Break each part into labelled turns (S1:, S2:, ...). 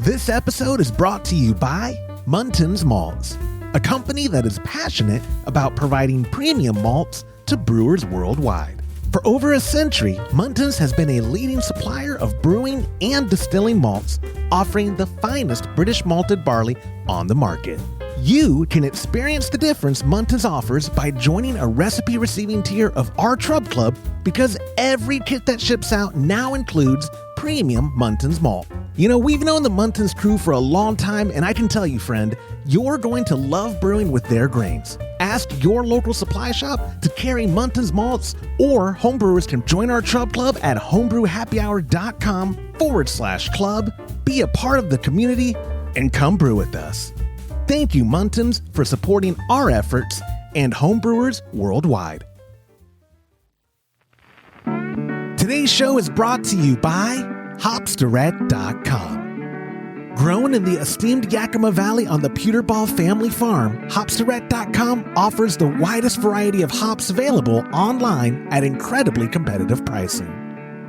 S1: This episode is brought to you by Muntins Malts, a company that is passionate about providing premium malts to brewers worldwide. For over a century, Muntins has been a leading supplier of brewing and distilling malts, offering the finest British malted barley on the market. You can experience the difference Muntins offers by joining a recipe receiving tier of our Trub Club, because every kit that ships out now includes premium Muntins malt. You know, we've known the Muntins crew for a long time, and I can tell you, friend, you're going to love brewing with their grains. Ask your local supply shop to carry Muntins malts, or homebrewers can join our Trub Club at homebrewhappyhour.com/club, be a part of the community, and come brew with us. Thank you, Muntins, for supporting our efforts and homebrewers worldwide. Today's show is brought to you by Hopsterette.com. Grown in the esteemed Yakima Valley on the Pewterball family farm, Hopsterette.com offers the widest variety of hops available online at incredibly competitive pricing.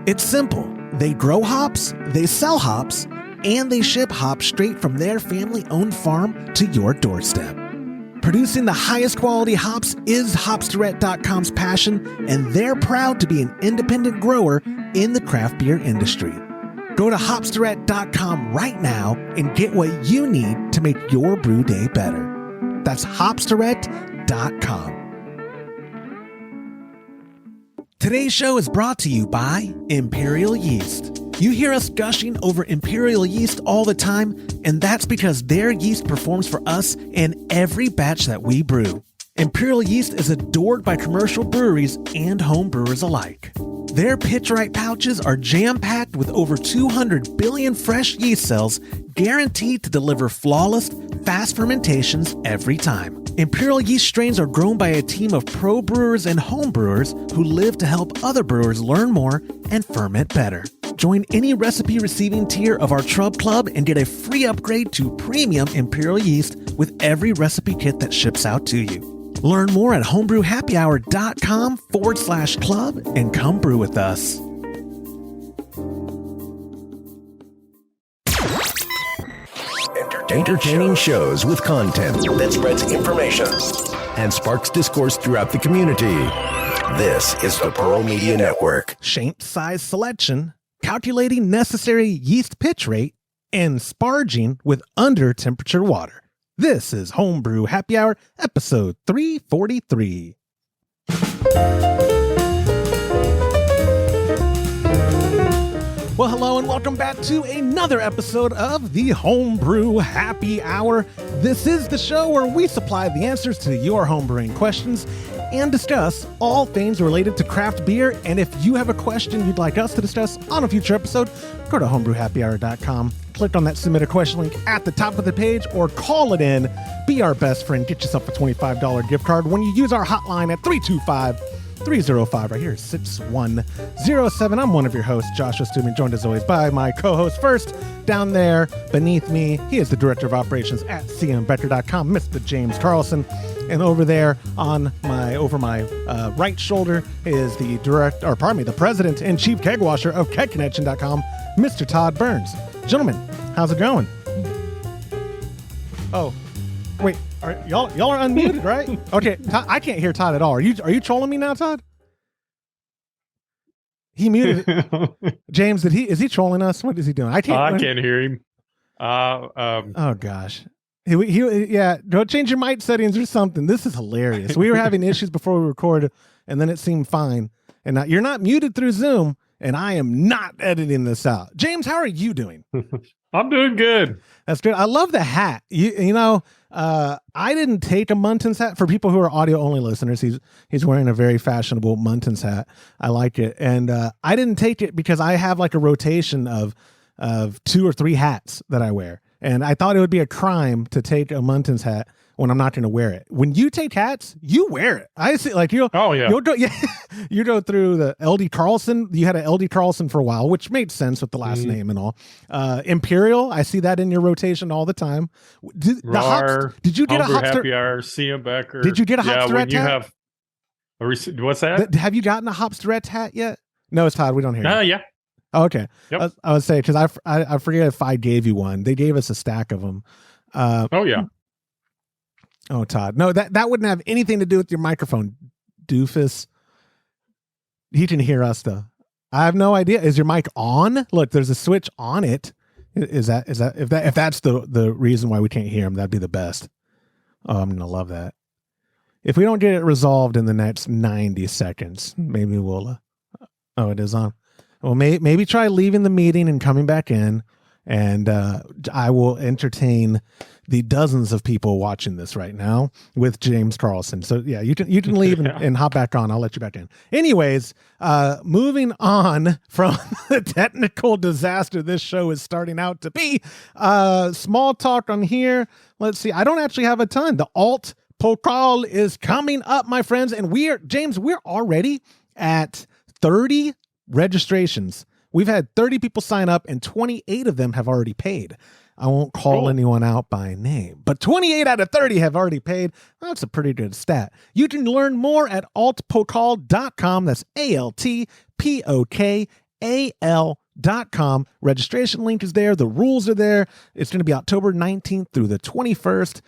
S1: It's simple. They grow hops, they sell hops, and they ship hops straight from their family-owned farm to your doorstep. Producing the highest quality hops is Hopsterette.com's passion, and they're proud to be an independent grower in the craft beer industry. Go to Hopsterette.com right now and get what you need to make your brew day better. That's Hopsterette.com. Today's show is brought to you by Imperial Yeast. You hear us gushing over Imperial Yeast all the time, and that's because their yeast performs for us in every batch that we brew. Imperial Yeast is adored by commercial breweries and home brewers alike. Their pitch-right pouches are jam-packed with over 200 billion fresh yeast cells, guaranteed to deliver flawless, fast fermentations every time. Imperial Yeast strains are grown by a team of pro brewers and home brewers who live to help other brewers learn more and ferment better. Join any recipe receiving tier of our Trub Club and get a free upgrade to premium Imperial Yeast with every recipe kit that ships out to you. Learn more at homebrewhappyhour.com/club and come brew with us.
S2: Entertaining shows with content that spreads information and sparks discourse throughout the community. This is the Pearl Media Network.
S1: Shank size selection, calculating necessary yeast pitch rate, and sparging with under temperature water. This is Homebrew Happy Hour, episode 343. Well, hello and welcome back to another episode of the Homebrew Happy Hour. This is the show where we supply the answers to your homebrewing questions and discuss all things related to craft beer. And if you have a question you'd like us to discuss on a future episode, go to homebrewhappyhour.com, click on that submit a question link at the top of the page, or call it in. Be our best friend. Get yourself a $25 gift card when you use our hotline at 325-305. Right here is 6107. I'm one of your hosts, Joshua Stewman, joined as always by my co-host. First, down there beneath me, he is the director of operations at cmbecker.com, Mr. James Carlson. And over there on my right shoulder is the president and chief keg washer of kegconnection.com, Mr. Todd Burns. Gentlemen, how's it going? Oh, wait, y'all are unmuted, right? Okay, Todd, I can't hear Todd at all. Are you trolling me now, Todd? He muted it. James, is he trolling us? What is he doing? I can't
S3: hear him.
S1: Oh gosh. Yeah, don't change your mic settings or something. This is hilarious. We were having issues before we recorded, and then it seemed fine. And now you're not muted through Zoom, and I am not editing this out. James, how are you doing?
S3: I'm doing good.
S1: That's good. I love the hat. You know, I didn't take a Muntins hat. For people who are audio only listeners, he's wearing a very fashionable Muntins hat. I like it, and I didn't take it because I have like a rotation of 2 or 3 hats that I wear. And I thought it would be a crime to take a Muntins hat when I'm not going to wear it. When you take hats, you wear it. I see, like you'll go, you go through the LD Carlson. You had an LD Carlson for a while, which made sense with the last name and all. Imperial, I see that in your rotation all the time. Did you get a Hopster
S3: Happy Hour? CM Becker.
S1: Did you get a Hopsterette hat?
S3: What's that?
S1: Have you gotten a Hopsterette hat yet? No, it's Todd. We don't hear you.
S3: Yeah.
S1: Oh, okay.
S3: Yep.
S1: I would say, because I forget if I gave you one. They gave us a stack of them.
S3: Oh, yeah.
S1: Oh, Todd. No, that wouldn't have anything to do with your microphone, doofus. He can hear us, though. I have no idea. Is your mic on? Look, there's a switch on it. Is that if that's the reason why we can't hear him, that'd be the best. Oh, I'm gonna love that. If we don't get it resolved in the next 90 seconds, maybe we'll. Oh, it is on. Well, maybe try leaving the meeting and coming back in, and I will entertain the dozens of people watching this right now with James Carlson. So yeah, you can leave and hop back on. I'll let you back in. Anyways, moving on from the technical disaster this show is starting out to be. Small talk on here. Let's see. I don't actually have a ton. The alt pokal is coming up, my friends, and we're already at 30 registrations. We've had 30 people sign up, and 28 of them have already paid. I won't call anyone out by name, but 28 out of 30 have already paid. That's a pretty good stat. You can learn more at altpokal.com. That's altpokal.com. Registration link is there. The rules are there. It's going to be October 19th through the 21st.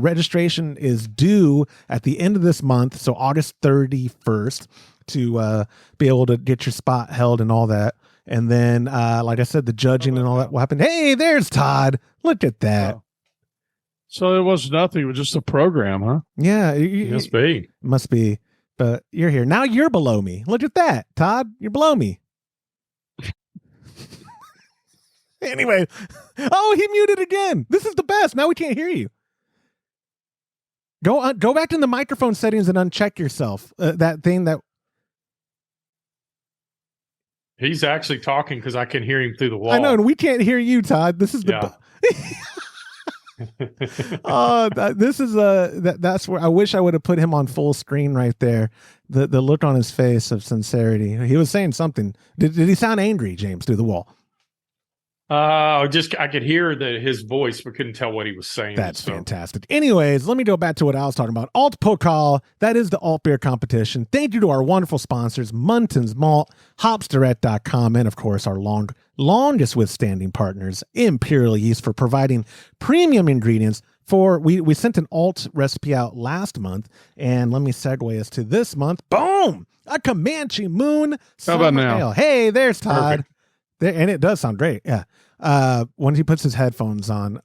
S1: Registration is due at the end of this month, so August 31st, to be able to get your spot held and all that. And then, like I said, the judging and all that will happen. Hey, there's Todd. Look at that.
S3: So it was nothing. It was just a program, huh?
S1: Yeah. Must be. But you're here. Now you're below me. Look at that, Todd. You're below me. Anyway. Oh, he muted again. This is the best. Now we can't hear you. Go back to the microphone settings and uncheck yourself. That thing that.
S3: He's actually talking because I can hear him through the wall.
S1: I know, and we can't hear you, Todd. This is the. This is that's where I wish I would have put him on full screen right there. The look on his face of sincerity. He was saying something. Did he sound angry, James, through the wall? I
S3: could hear his voice, but couldn't tell what he was saying.
S1: That's fantastic. Anyways, let me go back to what I was talking about. Alt Pokal, that is the alt beer competition. Thank you to our wonderful sponsors, Munton's Malt, Hopsdirect.com, and of course our longest withstanding partners, Imperial Yeast, for providing premium ingredients. We sent an alt recipe out last month, and let me segue us to this month. Boom! A Comanche Moon.
S3: How about now?
S1: Ale. Hey, there's Todd. There, and it does sound great. Yeah. When he puts his headphones on,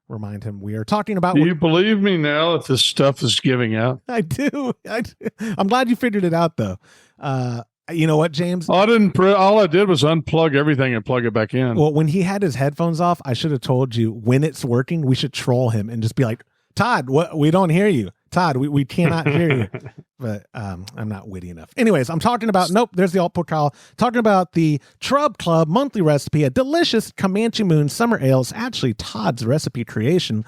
S1: remind him we are talking about.
S3: Do you believe me now that this stuff is giving out?
S1: I do. I'm glad you figured it out, though. You know what, James?
S3: All I did was unplug everything and plug it back in.
S1: Well, when he had his headphones off, I should have told you when it's working, we should troll him and just be like, Todd, what? We don't hear you. Todd, we cannot hear you. But I'm not witty enough. Anyways, I'm talking about, there's the alt pokal. Talking about the Trub Club monthly recipe, a delicious Comanche Moon summer ale. It's actually Todd's recipe creation.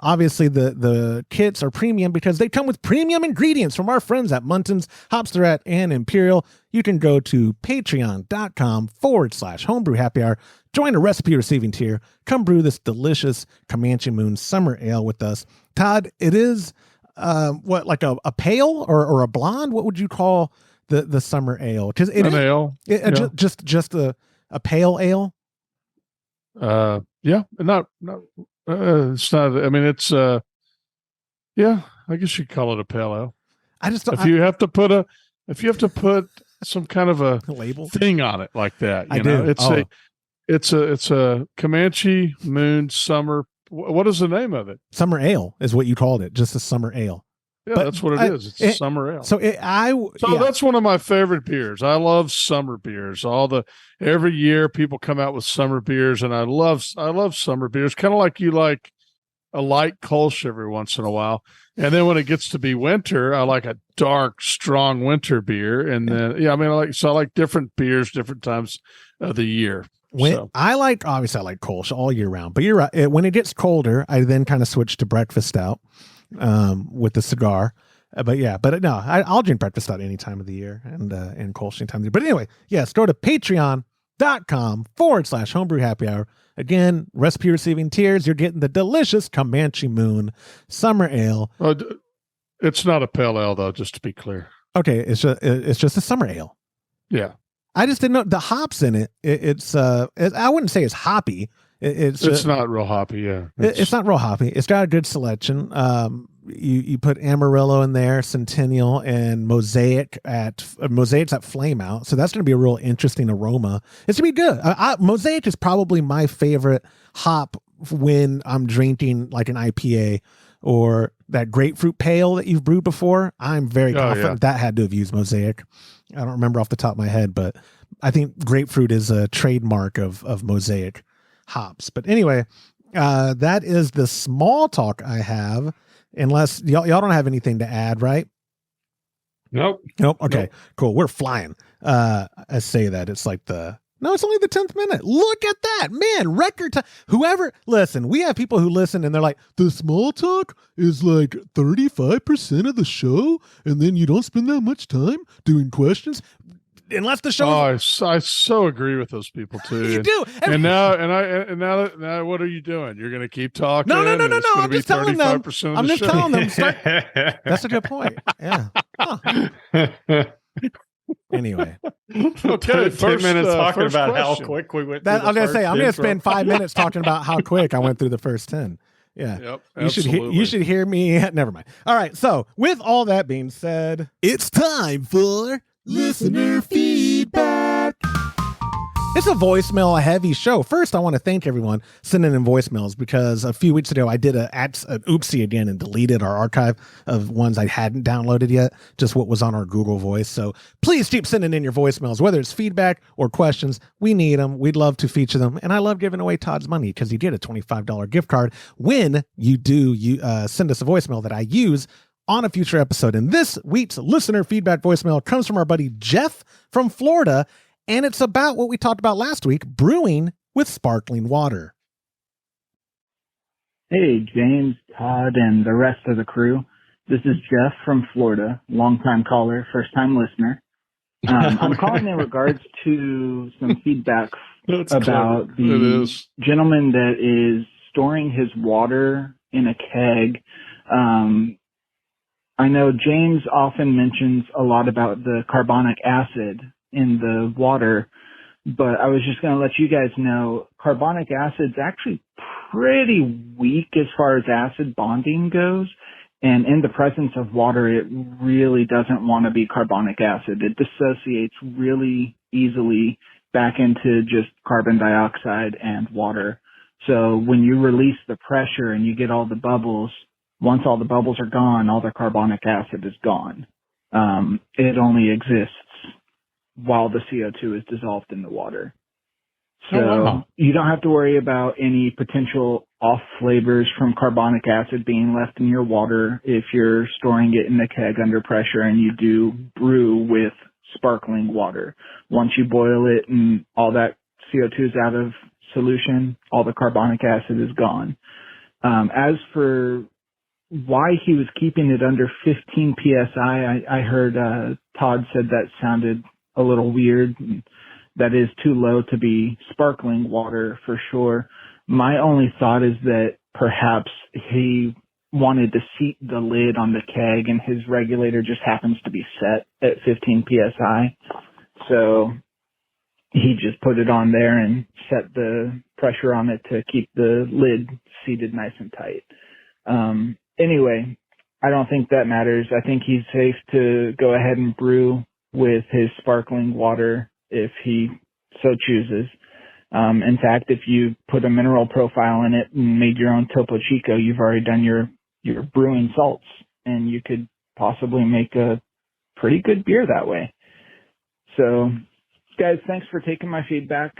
S1: Obviously, the kits are premium because they come with premium ingredients from our friends at Munton's, Hopsdirect, and Imperial. You can go to patreon.com/homebrew happy hour. Join a recipe receiving tier. Come brew this delicious Comanche Moon summer ale with us. Todd, it is like a pale or a blonde? What would you call the summer ale? Because it
S3: an
S1: is
S3: ale,
S1: just a pale ale.
S3: Yeah, not. It's not. I mean, it's. Yeah, I guess you call it a pale ale. If you have to put some kind of a
S1: label
S3: thing on it like that, it's a Comanche Moon summer. What is the name of it?
S1: Summer ale is what you called it. Just a summer ale.
S3: Yeah, but that's what it is. It's a summer ale.
S1: So
S3: that's one of my favorite beers. I love summer beers. Every year people come out with summer beers, and I love summer beers. Kind of like you like a light Kolsch every once in a while, and then when it gets to be winter, I like a dark, strong winter beer. And then I like different beers, different times of the year.
S1: I like Kolsch all year round, but you're right. When it gets colder, I then kind of switch to breakfast stout with the cigar. I'll drink breakfast stout any time of the year and Kolsch any time of the year. But anyway, yes, go to patreon.com/homebrew happy hour. Again, recipe receiving tiers. You're getting the delicious Comanche Moon summer ale.
S3: It's not a pale ale, though, just to be clear.
S1: Okay, it's just a summer ale.
S3: Yeah.
S1: I just didn't know the hops in it. I wouldn't say it's hoppy. It's
S3: not real hoppy. Yeah,
S1: it's not real hoppy. It's got a good selection. You put Amarillo in there, Centennial, and Mosaic's at Flame Out. So that's going to be a real interesting aroma. It's going to be good. Mosaic is probably my favorite hop when I'm drinking like an IPA or that grapefruit pale that you've brewed before. I'm very confident that had to have used Mosaic. I don't remember off the top of my head, but I think grapefruit is a trademark of Mosaic hops. But anyway, that is the small talk I have. Unless y'all don't have anything to add, right?
S4: Nope.
S1: Okay,
S4: nope.
S1: Cool. We're flying. I say that it's like it's only the 10th minute. Look at that, man. Record time. Listen, we have people who listen and they're like, the small talk is like 35% of the show. And then you don't spend that much time doing questions. Unless the show.
S3: I so agree with those people too.
S1: You do.
S3: And now, what are you doing? You're going to keep talking?
S1: No. I'm just telling them. I'm just telling them. That's a good point. Yeah. Huh. Anyway.
S3: Okay.
S4: 10 minutes talking about
S3: question.
S4: how quick we went.
S1: I'm going to say, I'm going to spend 5 minutes talking about how quick I went through the first 10. Yeah.
S3: Yep,
S1: you should hear me. Never mind. All right. So with all that being said, it's time for listener feedback. It's a voicemail heavy show. First, I want to thank everyone sending in voicemails because a few weeks ago I did an oopsie again and deleted our archive of ones I hadn't downloaded yet, just what was on our Google Voice. So please keep sending in your voicemails, whether it's feedback or questions. We need them. We'd love to feature them. And I love giving away Todd's money because he did a $25 gift card when you send us a voicemail that I use on a future episode. And this week's listener feedback voicemail comes from our buddy Jeff from Florida, and it's about what we talked about last week, brewing with sparkling water.
S5: Hey, James, Todd, and the rest of the crew. This is Jeff from Florida, longtime caller, first-time listener. I'm calling in regards to some feedback about the gentleman that is storing his water in a keg. I know James often mentions a lot about the carbonic acid in the water, but I was just going to let you guys know carbonic acid's actually pretty weak as far as acid bonding goes. And in the presence of water, it really doesn't want to be carbonic acid. It dissociates really easily back into just carbon dioxide and water. So when you release the pressure and you get all the bubbles, once all the bubbles are gone, all the carbonic acid is gone. It only exists while the CO2 is dissolved in the water. So you don't have to worry about any potential off flavors from carbonic acid being left in your water if you're storing it in a keg under pressure and you do brew with sparkling water. Once you boil it and all that CO2 is out of solution, all the carbonic acid is gone. As for why he was keeping it under 15 psi, I heard Todd said that sounded a little weird. That is too low to be sparkling water for sure. My only thought is that perhaps he wanted to seat the lid on the keg and his regulator just happens to be set at 15 psi. So he just put it on there and set the pressure on it to keep the lid seated nice and tight. Anyway, I don't think that matters. I think he's safe to go ahead and brew with his sparkling water if he so chooses. In fact, if you put a mineral profile in it and made your own Topo Chico, you've already done your brewing salts, and you could possibly make a pretty good beer that way. So, guys, thanks for taking my feedback.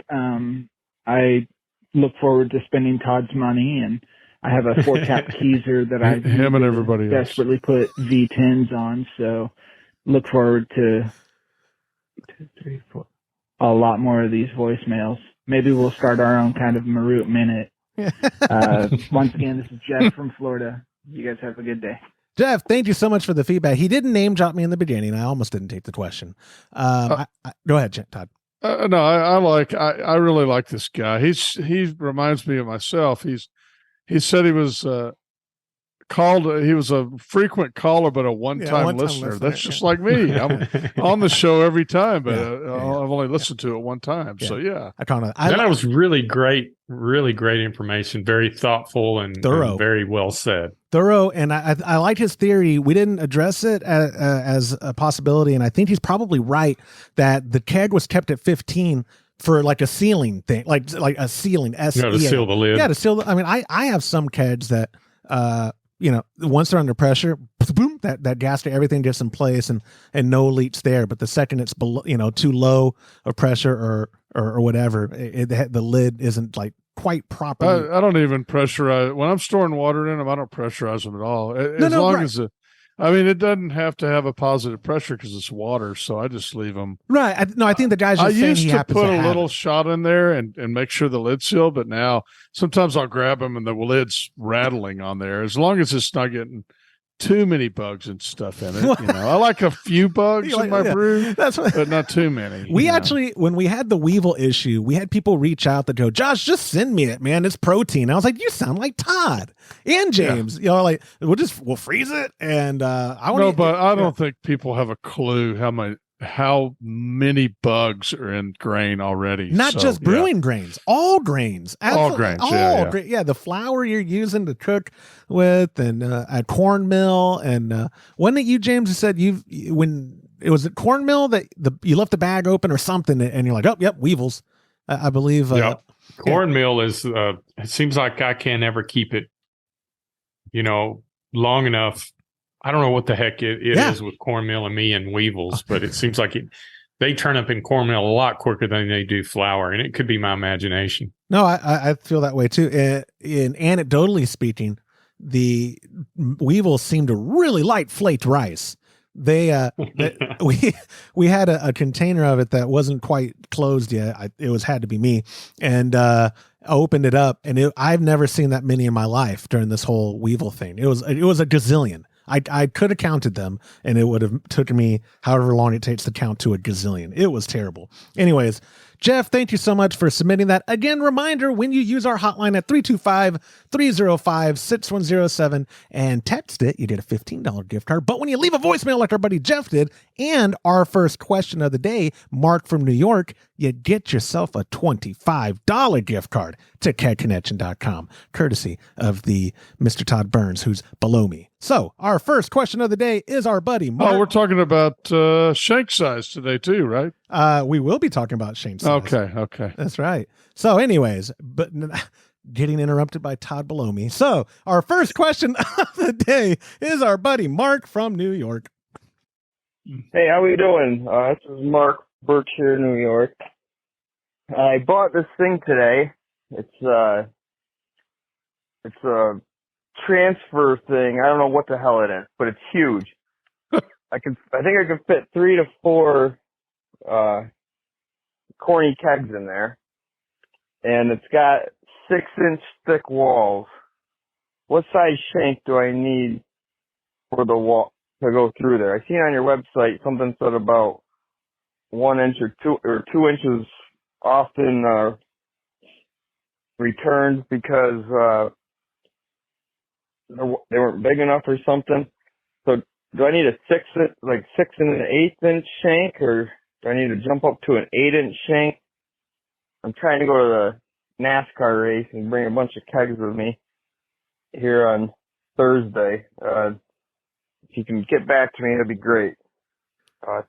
S5: I look forward to spending Todd's money, and I have a 4-tap keezer that I
S3: him and everybody
S5: desperately put V10s on, so look forward to 2, 3, 4, a lot more of these voicemails. Maybe we'll start our own kind of Marut Minute. Once again, this is Jeff from Florida. You guys have a good day.
S1: Jeff, thank you so much for the feedback. He didn't name drop me in the beginning. I almost didn't take the question. Go ahead, Todd.
S3: No, I really like this guy. He reminds me of myself. He said he was called. He was a frequent caller, but a one-time listener. That's just like me. I'm on the show every time, but I've only listened to it one time. So
S4: that was really great information. Very thoughtful and
S1: thorough,
S4: and very well said.
S1: Thorough, and I like his theory. We didn't address it as a possibility, and I think he's probably right that the keg was kept at 15 for like a sealing thing, like a sealing.
S4: To seal the lid.
S1: Yeah, to seal. I mean, I have some kegs that once they're under pressure, boom, that gas to everything gets in place and no leaks there. But the second it's below, too low of pressure or whatever, the lid isn't like quite properly.
S3: I don't even pressurize when I'm storing water in them. I don't pressurize them at all. As long as it doesn't have to have a positive pressure because it's water. So I just leave them.
S1: Right. I think the guy's just saying
S3: used to put a little shot in there and make sure the lid's sealed. But now sometimes I'll grab them and the lid's rattling on there. As long as it's not getting too many bugs and stuff in it. I like a few bugs in my brew, but not too many.
S1: We actually, when we had the weevil issue, we had people reach out that go, Josh, just send me it, man. It's protein. I was like, you sound like Todd and James. We'll freeze it. And I
S3: don't think people have a clue how many bugs are in grain already.
S1: Not just brewing grains, all grains.
S3: Absolutely. All grains.
S1: The flour you're using to cook with and at cornmeal. And wasn't it you, James, who said when it was at cornmeal that you left the bag open or something and you're like, oh, yep, weevils. I believe.
S4: Cornmeal is, it seems like I can't ever keep it, long enough. I don't know what the heck it is with cornmeal and me and weevils, but it seems like they turn up in cornmeal a lot quicker than they do flour, and it could be my imagination.
S1: No, I feel that way too. In anecdotally speaking, the weevils seem to really like flaked rice. We had a container of it that wasn't quite closed yet. It had to be me, and I opened it up, and I've never seen that many in my life during this whole weevil thing. It was a gazillion. I could have counted them, and it would have taken me however long it takes to count to a gazillion. It was terrible. Anyways, Jeff, thank you so much for submitting that. Again, reminder, when you use our hotline at 325-305-6107 and text it, you get a $15 gift card. But when you leave a voicemail like our buddy Jeff did, and our first question of the day, Mark from New York, you get yourself a $25 gift card to kegconnection.com, courtesy of the Mr. Todd Burns, who's below me. So our first question of the day is our buddy Mark.
S3: Oh, we're talking about shank size today too, right?
S1: We will be talking about shank size.
S3: Okay.
S1: That's right. So anyways, but getting interrupted by Todd below me. So our first question of the day is our buddy Mark from New York.
S6: Hey, how we doing? This is Mark, Berkshire, New York. I bought this thing today. It's a transfer thing. I don't know what the hell it is, but it's huge. I think I could fit 3 to 4 corny kegs in there, and it's got 6-inch thick walls. What size shank do I need for the wall to go through there? I seen on your website something said about 1 inch or 2 inches often returned because they weren't big enough or something. So do I need a 6 and an 1/8 inch shank, or do I need to jump up to an 8-inch shank? I'm trying to go to the NASCAR race and bring a bunch of kegs with me here on Thursday. If you can get back to me, that'd be great.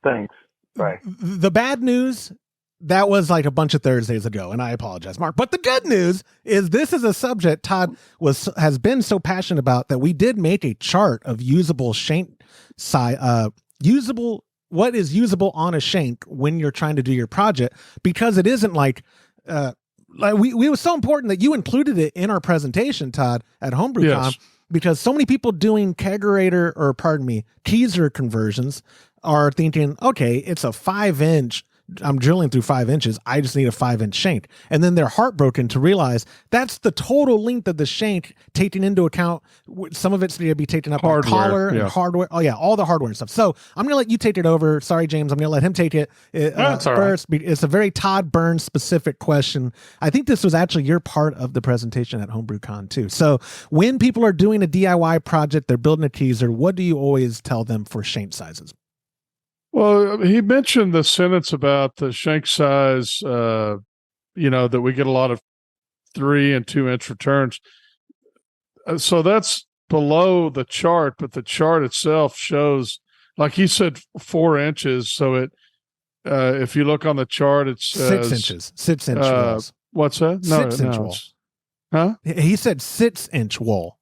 S6: Thanks. Bye.
S1: The bad news, that was like a bunch of Thursdays ago, and I apologize, Mark. But the good news is this is a subject Todd has been so passionate about that we did make a chart of usable shank size, what is usable on a shank when you're trying to do your project, because it isn't like we was so important that you included it in our presentation, Todd, at HomebrewCon. Yes. Because so many people doing teaser conversions are thinking, okay, it's a 5-inch I'm drilling through 5 inches. I just need a 5-inch shank. And then they're heartbroken to realize that's the total length of the shank, taking into account some of it's going to be taken up by collar and hardware. Oh yeah, all the hardware and stuff. So I'm going to let you take it over. Sorry, James. I'm going to let him take it first. Right. It's a very Todd Burns specific question. I think this was actually your part of the presentation at HomebrewCon too. So when people are doing a DIY project, they're building a teaser, what do you always tell them for shank sizes?
S3: Well, he mentioned the sentence about the shank size, that we get a lot of 3 and 2 inch returns. So that's below the chart, but the chart itself shows, like he said, 4 inches. So it, if you look on the chart, it says
S1: 6 inches, 6 inch walls.
S3: What's that?
S1: 6 inch wall.
S3: Huh?
S1: He said 6 inch wall.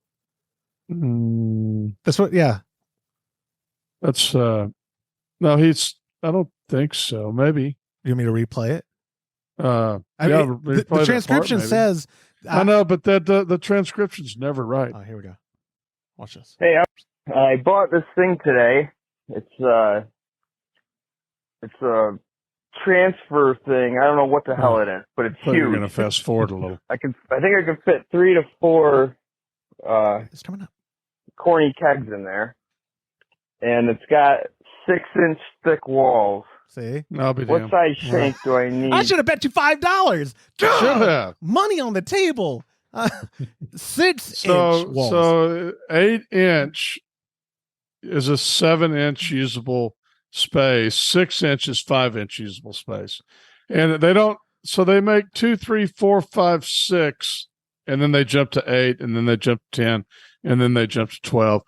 S1: That's what, yeah.
S3: That's, no, I don't think so. Maybe.
S1: You want me to replay it?
S3: The
S1: transcription says.
S3: I know, but the transcription's never right.
S1: Oh, here we go. Watch this.
S6: Hey, I bought this thing today. It's a transfer thing. I don't know what the hell it is, but it's huge.
S3: You're going to fast forward a little.
S6: I think I can fit 3 to 4
S1: it's coming up.
S6: corny kegs in there, and it's got 6-inch thick walls.
S1: See?
S6: What size shank do I need?
S1: I should have bet you $5.
S3: Should have.
S1: Money on the table. 6 inch walls.
S3: So 8 inch is a 7-inch usable space. 6 inch is 5-inch usable space. And they make 2, 3, 4, 5, 6, and then they jump to 8, and then they jump to 10, and then they jump to 12.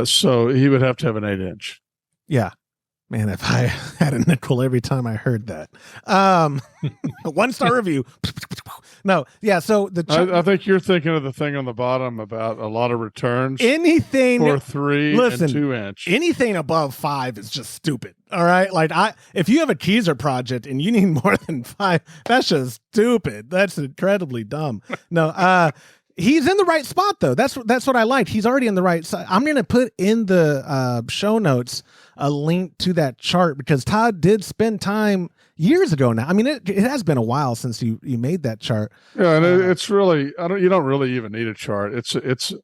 S3: So he would have to have an 8-inch.
S1: Yeah. Man, if I had a nickel every time I heard that. 1-star review. No, yeah. So
S3: I think you're thinking of the thing on the bottom about a lot of returns.
S1: Anything
S3: for 3 and 2 inch.
S1: Anything above 5 is just stupid. All right, like if you have a teaser project and you need more than 5, that's just stupid. That's incredibly dumb. No, he's in the right spot though. That's what I liked. He's already in the right side. I'm going to put in the show notes a link to that chart because Todd did spend time years ago now. I mean, it has been a while since you made that chart.
S3: Yeah, and it's really you don't really even need a chart. It's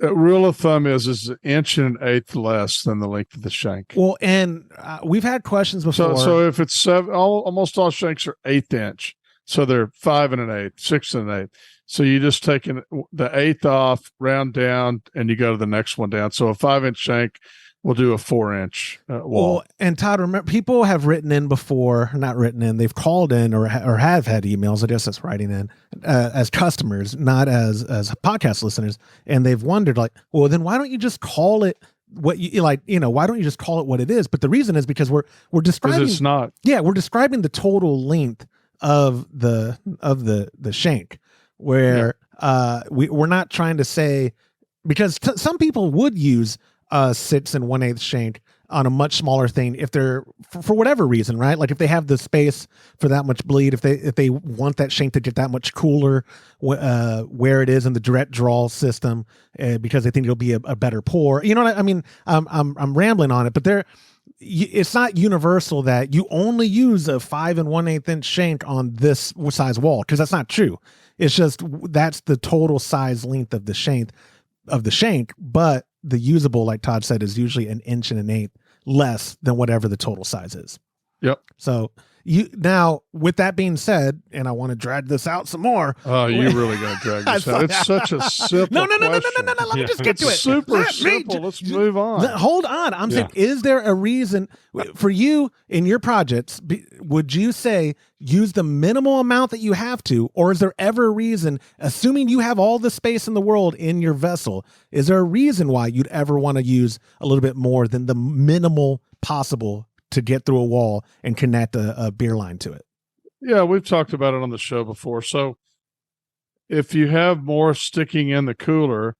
S3: a rule of thumb is 1 inch and 1/8 less than the length of the shank.
S1: Well, and we've had questions before.
S3: So if it's almost all shanks are 1/8 inch, so they're 5 and 1/8, 6 and 1/8. So you just take the 1/8 off, round down, and you go to the next one down. So a 5-inch shank will do a 4-inch wall.
S1: Well, and Todd, remember, people have written in before, not written in, they've called in or have had emails, I guess that's writing in, as customers, not as podcast listeners. And they've wondered like, well, then why don't you just call it what you like, why don't you just call it what it is? But the reason is because we're describing,
S3: it's not.
S1: Yeah, we're describing the total length of the shank where we're not trying to say, because some people would use 6 and 1/8 shank on a much smaller thing if they're for whatever reason, right? Like if they have the space for that much bleed, if they want that shank to get that much cooler where it is in the direct draw system because they think it'll be a better pour. You know what I mean? I'm rambling on it, but it's not universal that you only use a 5 and 1/8 inch shank on this size wall, because that's not true. It's just that's the total size length of the shank but the usable, like Todd said, is usually 1 inch and 1/8 less than whatever the total size is.
S3: Yep.
S1: So now with that being said, and I want to drag this out some more.
S3: Oh, you really got to drag this out. It's such a simple
S1: No.
S3: question.
S1: Let me just get to it.
S3: Super simple. Let's move on.
S1: Hold on. I'm saying, is there a reason for you in your projects? Would you say use the minimal amount that you have to, or is there ever a reason, assuming you have all the space in the world in your vessel, is there a reason why you'd ever want to use a little bit more than the minimal possible to get through a wall and connect a beer line to it?
S3: Yeah, we've talked about it on the show before. So if you have more sticking in the cooler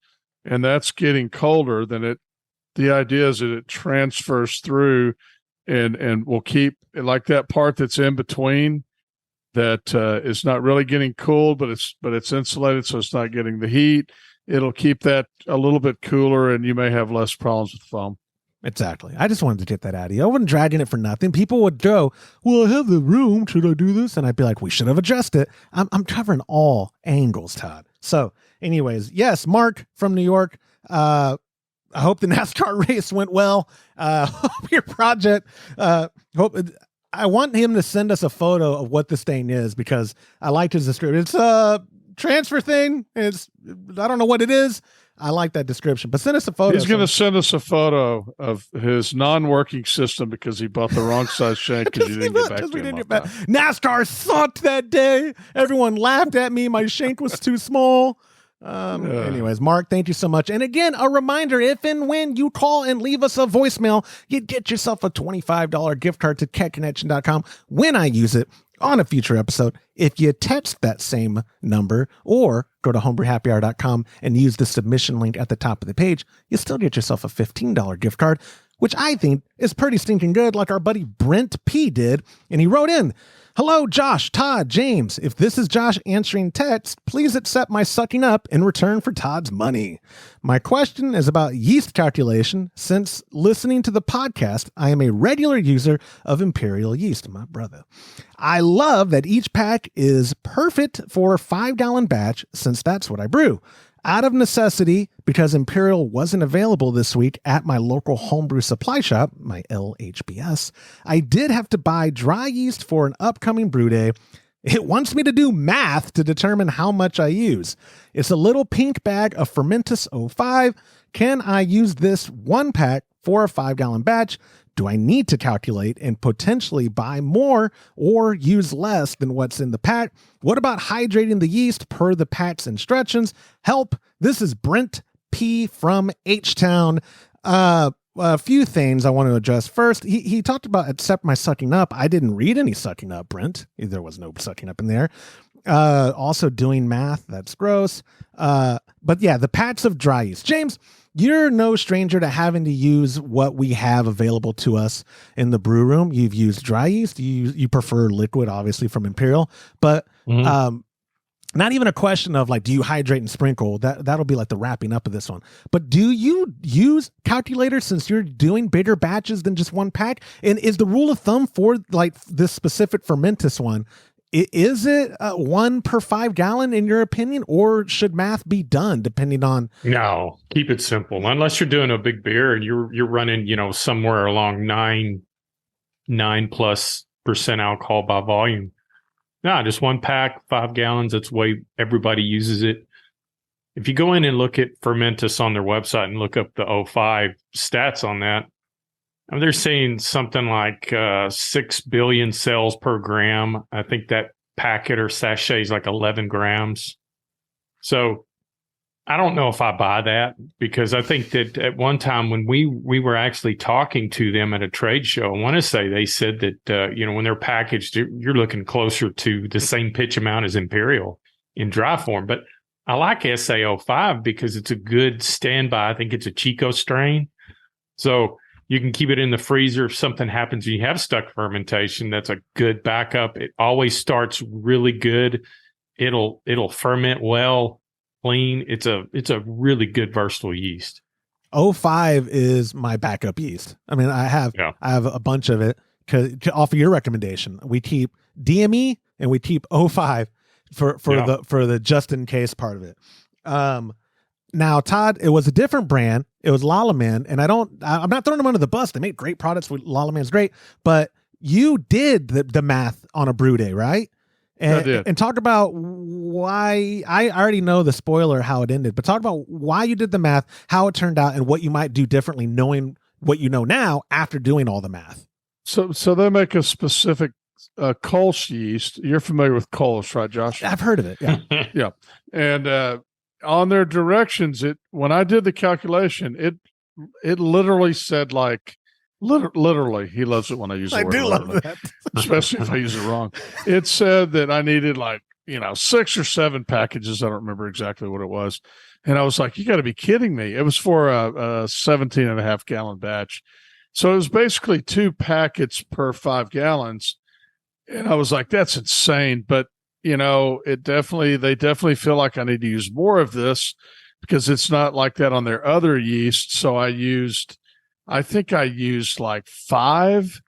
S3: and that's getting colder, then the idea is that it transfers through and will keep like that part that's in between that is not really getting cooled, but it's insulated, so it's not getting the heat. It'll keep that a little bit cooler, and you may have less problems with foam.
S1: Exactly. I just wanted to get that out of you. I wasn't dragging it for nothing. People would go, well, I have the room. Should I do this? And I'd be like, we should have addressed it. I'm covering all angles, Todd. So anyways, yes, Mark from New York. I hope the NASCAR race went well. Hope your project, I want him to send us a photo of what this thing is because I liked his description. It's a transfer thing. I don't know what it is. I like that description, but send us a photo.
S3: He's going to send us a photo of his non-working system because he bought the wrong size shank because you didn't get back to him.
S1: NASCAR sucked that day. Everyone laughed at me. My shank was too small. Anyways, Mark, thank you so much. And again, a reminder, if and when you call and leave us a voicemail, you get yourself a $25 gift card to catconnection.com when I use it on a future episode. If you text that same number or go to homebrewhappyhour.com and use the submission link at the top of the page, you still get yourself a $15 gift card, which I think is pretty stinking good, like our buddy Brent P did. And he wrote in, hello, Josh, Todd, James. If this is Josh answering text, please accept my sucking up in return for Todd's money. My question is about yeast calculation. Since listening to the podcast, I am a regular user of Imperial yeast, my brother. I love that each pack is perfect for a 5-gallon batch since that's what I brew. Out of necessity, because Imperial wasn't available this week at my local homebrew supply shop, my LHBS, I did have to buy dry yeast for an upcoming brew day. It wants me to do math to determine how much I use. It's a little pink bag of Fermentus 05. Can I use this one pack for a 5-gallon batch? Do I need to calculate and potentially buy more or use less than what's in the pack? What about hydrating the yeast per the pack's instructions? Help. This is Brent P from H-Town. A few things I want to address. First, he talked about accept my sucking up. I didn't read any sucking up, Brent. There was no sucking up in there. Also doing math. That's gross. But yeah, the packs of dry yeast. James, you're no stranger to having to use what we have available to us in the brew room. You've used dry yeast. You prefer liquid, obviously, from Imperial, but not even a question of like, do you hydrate and sprinkle? That'll be like the wrapping up of this one. But do you use calculators since you're doing bigger batches than just one pack? And is the rule of thumb for like this specific Fermentus one, is it 1 per 5 gallon in your opinion, or should math be done depending on?
S4: No, keep it simple. Unless you're doing a big beer and you're running, somewhere along 9+% alcohol by volume. No, just one pack, 5 gallons. That's the way everybody uses it. If you go in and look at Fermentus on their website and look up the 05 stats on that, they're saying something like 6 billion cells per gram. I think that packet or sachet is like 11 grams. So I don't know if I buy that, because I think that at one time when we were actually talking to them at a trade show, I want to say they said that, when they're packaged, you're looking closer to the same pitch amount as Imperial in dry form. But I like SA05 because it's a good standby. I think it's a Chico strain. So you can keep it in the freezer if something happens and you have stuck fermentation. That's a good backup. It always starts really good. It'll ferment well, clean. It's a really good versatile yeast.
S1: 05 is my backup yeast. I mean, I have a bunch of it off of your recommendation. We keep DME and we keep 05 for the just in case part of it. Now, Todd, it was a different brand. It was Lalaman, and I'm not throwing them under the bus. They make great products. Lalaman's great, but you did the math on a brew day, right? And,
S3: I did.
S1: And talk about why. I already know the spoiler, how it ended, but talk about why you did the math, how it turned out, and what you might do differently, knowing what you know now after doing all the math.
S3: So they make a specific Kolsch yeast. You're familiar with Kolsch, right, Josh?
S1: I've heard of it. Yeah.
S3: Yeah. And on their directions, when I did the calculation, it literally said like, literally, he loves it when I use the word literally, love that. Especially if I use it wrong. It said that I needed 6 or 7 packages. I don't remember exactly what it was. And I was like, you got to be kidding me. It was for a 17.5 gallon batch. So it was basically 2 packets per 5 gallons. And I was like, that's insane. But they definitely feel like I need to use more of this because it's not like that on their other yeast. So I used I think I used like 5,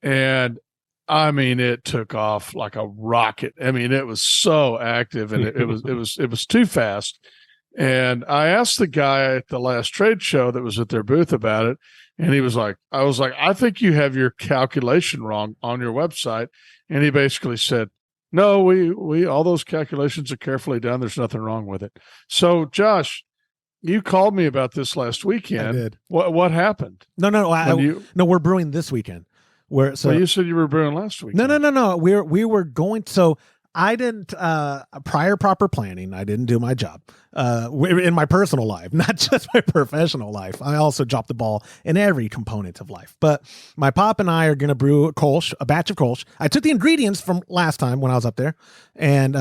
S3: and I mean, it took off like a rocket. I mean, it was so active, and it was too fast. And I asked the guy at the last trade show that was at their booth about it, and he was like, I think you have your calculation wrong on your website. And he basically said, no, we all those calculations are carefully done. There's nothing wrong with it. So, Josh, you called me about this last weekend.
S1: I did.
S3: What happened?
S1: No, we're brewing this weekend. Well,
S3: you said you were brewing last week.
S1: No. We were going. So I didn't prior proper planning. I didn't do my job in my personal life, not just my professional life. I also dropped the ball in every component of life. But my pop and I are going to brew a batch of Kolsch. I took the ingredients from last time when I was up there, and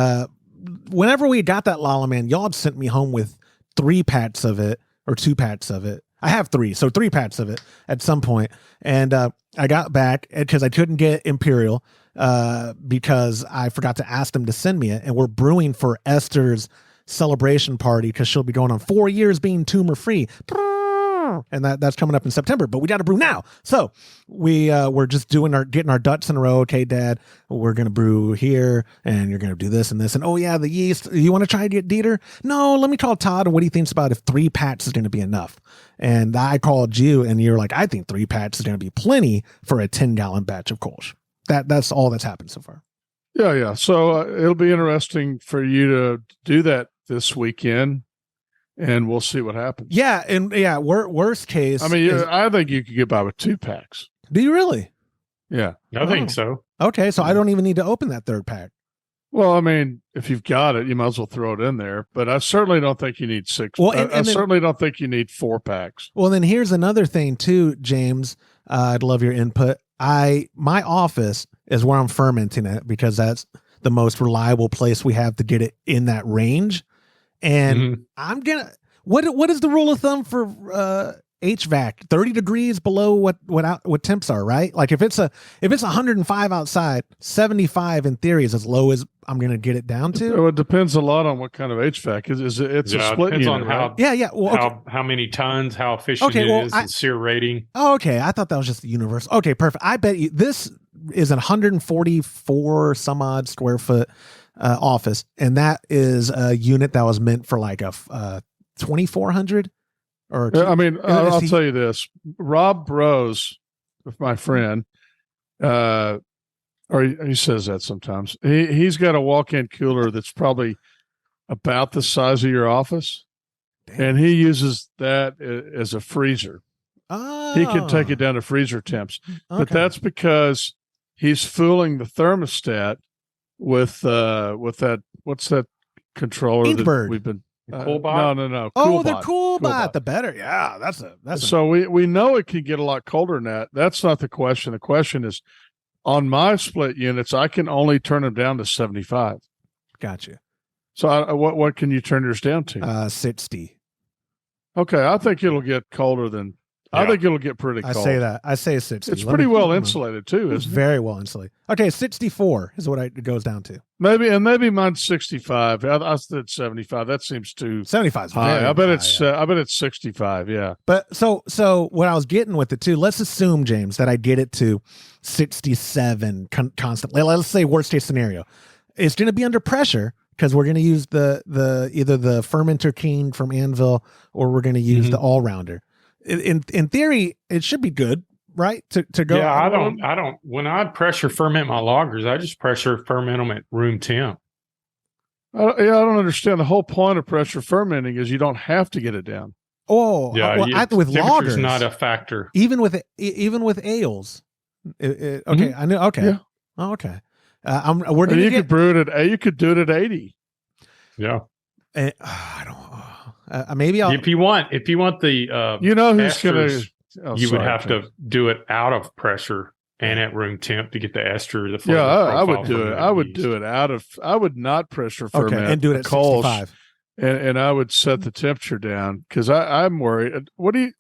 S1: whenever we got that Lala Man, y'all had sent me home with 3 pats of it or 2 pats of it. I have 3, so 3 pats of it at some point. And I got back because I couldn't get Imperial because I forgot to ask them to send me it. And we're brewing for Esther's celebration party because she'll be going on 4 years being tumor free. And that's coming up in September, but we got to brew now. So we're just getting our ducks in a row. Okay, Dad, we're going to brew here and you're going to do this and this. And oh yeah, the yeast, you want to try to get Dieter? No, let me call Todd. And what he thinks about if 3 pats is going to be enough. And I called you and you're like, I think 3 pats is going to be plenty for a 10-gallon batch of Kolsch. That's all that's happened so far.
S3: Yeah. So it'll be interesting for you to do that this weekend. And we'll see what happens.
S1: Yeah, and worst case.
S3: I mean, I think you could get by with 2 packs.
S1: Do you really?
S3: Yeah,
S4: I think so.
S1: Okay, so I don't even need to open that 3rd pack.
S3: Well, I mean, if you've got it, you might as well throw it in there. But I certainly don't think you need 6. Well, I certainly don't think you need 4 packs.
S1: Well, then here's another thing too, James. I'd love your input. My office is where I'm fermenting it because that's the most reliable place we have to get it in that range. And I'm gonna. What is the rule of thumb for HVAC? 30 degrees below what temps are, right? Like if it's 105 outside, 75 in theory is as low as I'm gonna get it down to.
S3: So it depends a lot on what kind of HVAC it's a split unit. On
S4: how,
S3: right?
S4: how many tons, how efficient it is, and SEER rating.
S1: Oh, okay. I thought that was just the universal. Okay, perfect. I bet you this is 144 some odd square foot office, and that is a unit that was meant for like a 2400 or
S3: I mean, I'll tell you this. Rob Bros, my friend, or he says that sometimes. He's got a walk-in cooler that's probably about the size of your office. Damn. And he uses that as a freezer. Oh. He can take it down to freezer temps. Okay. But that's because he's fooling the thermostat with that, what's that controller
S1: Inkbird.
S3: That we've been
S4: Coolbot?
S3: No.
S1: Oh, the Coolbot, the better. Yeah, that's
S3: so we know it can get a lot colder than that. That's not the question. The question is, on my split units, I can only turn them down to 75.
S1: Gotcha.
S3: So what can you turn yours down to?
S1: 60.
S3: Okay, I think it'll get colder than. Yeah. I think it'll get pretty cold.
S1: I say 60.
S3: It's pretty well insulated too, isn't it?
S1: Very well insulated. Okay, 64 is what it goes down to.
S3: Maybe mine's 65. I said 75. That seems too
S1: 75 is
S3: high. I bet
S1: high,
S3: it's 65. Yeah.
S1: But so what I was getting with it too. Let's assume, James, that I get it to 67 constantly. Let's say worst case scenario, it's going to be under pressure because we're going to use the either the fermenter king from Anvil or we're going to use the all rounder. In theory, it should be good, right? To go.
S4: Yeah, I don't. When I pressure ferment my lagers, I just pressure ferment them at room temp.
S3: I don't understand. The whole point of pressure fermenting is you don't have to get it down.
S1: Oh,
S4: yeah.
S1: With lagers,
S4: not a factor.
S1: Even with ales. Okay, I knew. Okay, yeah. Oh, okay. We're gonna.
S3: You could brew it at. You could do it at 80.
S4: Yeah.
S1: I don't. Maybe I'll.
S4: If you want the
S3: who's
S4: esters,
S3: gonna
S4: would have to do it out of pressure and at room temp to get the ester. The
S3: flavor I would do it. I would do it out of. I would not pressure ferment
S1: and do it at 65
S3: and I would set the temperature down because I'm worried.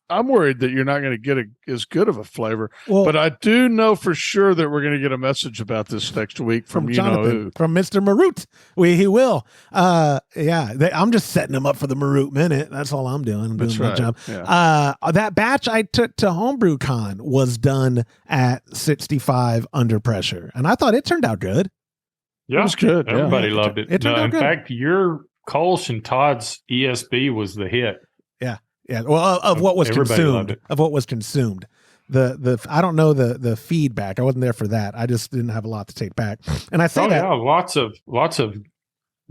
S3: I'm worried that you're not going to get as good of a flavor.
S1: Well,
S3: but I do know for sure that we're going to get a message about this next week from you
S1: Jonathan,
S3: know who.
S1: from Mr. Marut. He will. I'm just setting him up for the Marut minute. That's all I'm doing. I'm doing my job.
S3: Yeah.
S1: That batch I took to Homebrew Con was done at 65 under pressure, and I thought it turned out good.
S4: Yeah,
S3: it was good.
S4: Everybody loved it.
S1: It turned out
S4: in
S1: good.
S4: fact, your Kolsch and Todd's ESB was the hit.
S1: Yeah. Well, of what was
S4: Everybody loved
S1: consumed.
S4: it.
S1: Of what was consumed. The I don't know the feedback. I wasn't there for that. I just didn't have a lot to take back. And I say that.
S4: Yeah, lots of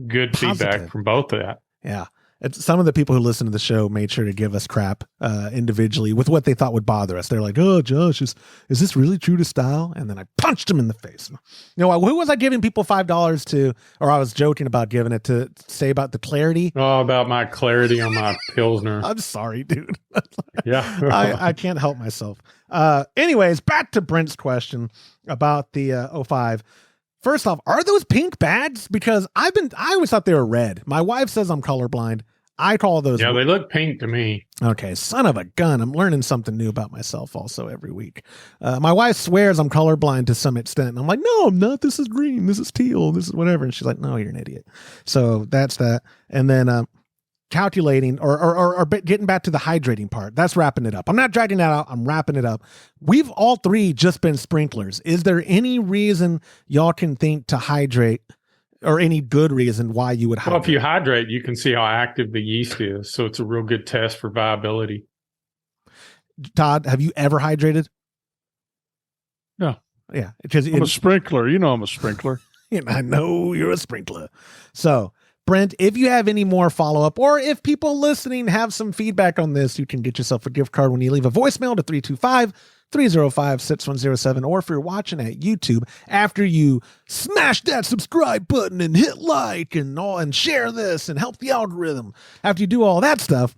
S4: good
S1: Positive.
S4: feedback from both of that.
S1: Yeah. Some of the people who listen to the show made sure to give us crap individually with what they thought would bother us. They're like, "Oh, Josh, is this really true to style?" And then I punched them in the face. You know, who was I giving people $5 to, or I was joking about giving it to say about the clarity?
S4: Oh, about my clarity on my Pilsner.
S1: I'm sorry, dude.
S4: Yeah.
S1: I can't help myself. Anyways, back to Brent's question about the 05. First off, are those pink bags? Because I always thought they were red. My wife says I'm colorblind. I call those.
S4: Yeah, they look pink to me.
S1: Okay, son of a gun. I'm learning something new about myself also every week. My wife swears I'm colorblind to some extent. And I'm like, no, I'm not. This is green. This is teal. This is whatever. And she's like, no, you're an idiot. So that's that. And then calculating or getting back to the hydrating part. That's wrapping it up. I'm not dragging that out. I'm wrapping it up. We've all three just been sprinklers. Is there any reason y'all can think to hydrate? Or any good reason why you would hydrate?
S4: Well, if you hydrate, you can see how active the yeast is. So it's a real good test for viability.
S1: Todd, have you ever hydrated?
S3: No.
S1: Yeah. Because
S3: I'm a sprinkler. You know I'm a sprinkler.
S1: I know you're a sprinkler. So, Brent, if you have any more follow-up, or if people listening have some feedback on this, you can get yourself a gift card when you leave a voicemail to 325-305-6107, or if you're watching at YouTube, after you smash that subscribe button and hit like and share this and help the algorithm, after you do all that stuff,